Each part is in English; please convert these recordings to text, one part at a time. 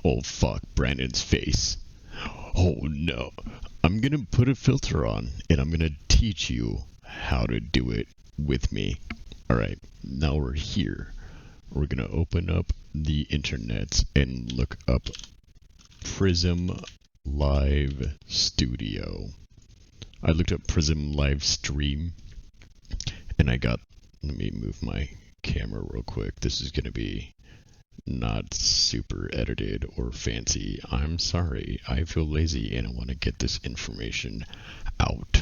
Oh fuck, Brandon's face. Oh no. I'm gonna put a filter on and I'm gonna teach you how to do it with me. Alright, now we're here. We're gonna open up the internet and look up Prism Live Studio. I looked up Prism Live Stream and I got, let me move my camera real quick. This is gonna be not super edited or fancy. I'm sorry. I feel lazy and I want to get this information out.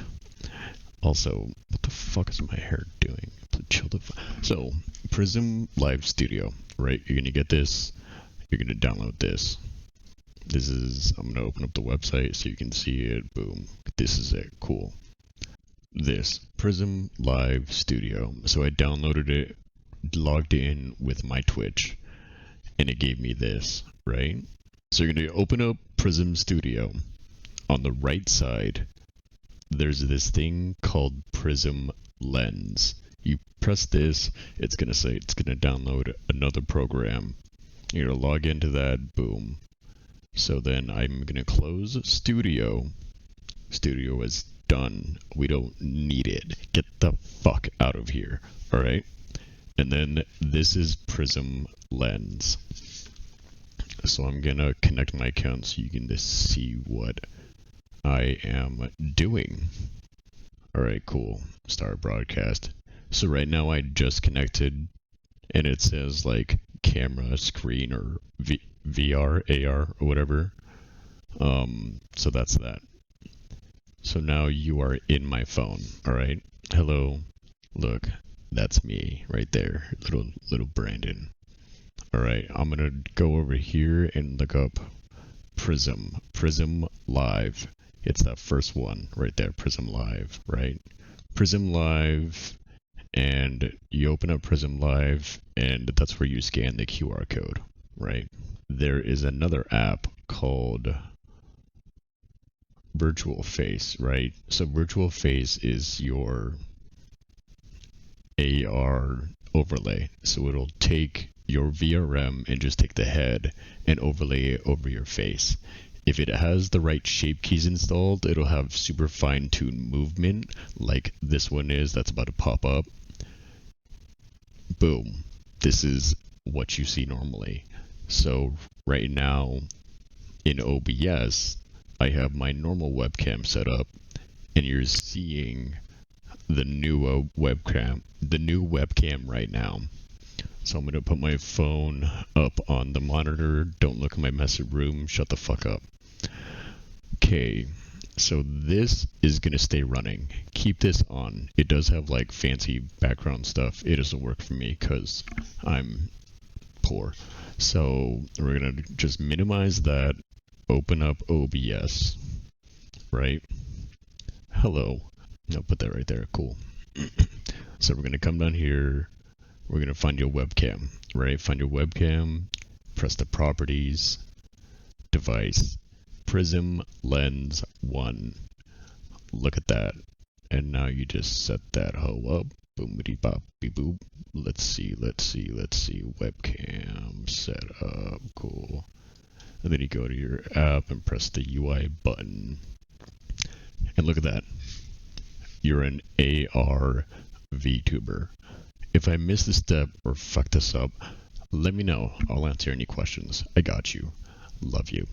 Also, what the fuck is my hair doing? Chill the So, Prism Live Studio, right? You're going to get this. You're going to download this. This is, I'm going to open up the website so you can see it. Boom. This is it. Cool. This, Prism Live Studio. So I downloaded it, logged in with my Twitch. And it gave me this, right? So you're going to open up Prism Studio. On the right side, there's this thing called Prism Lens. You press this, it's going to say it's going to download another program. You're going to log into that, boom. So then I'm going to close Studio. Studio is done. We don't need it. Get the fuck out of here, all right? And then this is Prism Lens. So I'm going to connect my account so you can just see what I am doing. Alright, cool. Start broadcast. So right now I just connected and it says like camera, screen, or VR, AR, or whatever. So that's that. So now you are in my phone. Alright. Hello. Look. That's me right there, little Brandon. All right, I'm gonna go over here and look up Prism Live. It's that first one right there, Prism Live, right? Prism Live, and you open up Prism Live, and that's where you scan the QR code, right? There is another app called Virtual Face, right? So Virtual Face is your AR overlay. So it'll take your VRM and just take the head and overlay it over your face. If it has the right shape keys installed, it'll have super fine-tuned movement like this one is that's about to pop up. Boom. This is what you see normally. So right now in OBS, I have my normal webcam set up and you're seeing the new webcam right now. So I'm going to put my phone up on the monitor. Don't look at my messy room. Shut the fuck up. Okay, so this is going to stay running. Keep this on. It does have like fancy background stuff. It doesn't work for me because I'm poor. So we're going to just minimize that. Open up OBS. Right? Hello. No, put that right there. Cool. So we're going to come down here. We're going to find your webcam, right? Find your webcam. Press the properties. Device. Prism Lens 1. Look at that. And now you just set that hoe up. Boomity bop beep boop. Let's see. Webcam set up. Cool. And then you go to your app and press the UI button. And look at that. You're an AR Vtuber. If I miss this step or fuck this up, let me know. I'll answer any questions. I got you. Love you.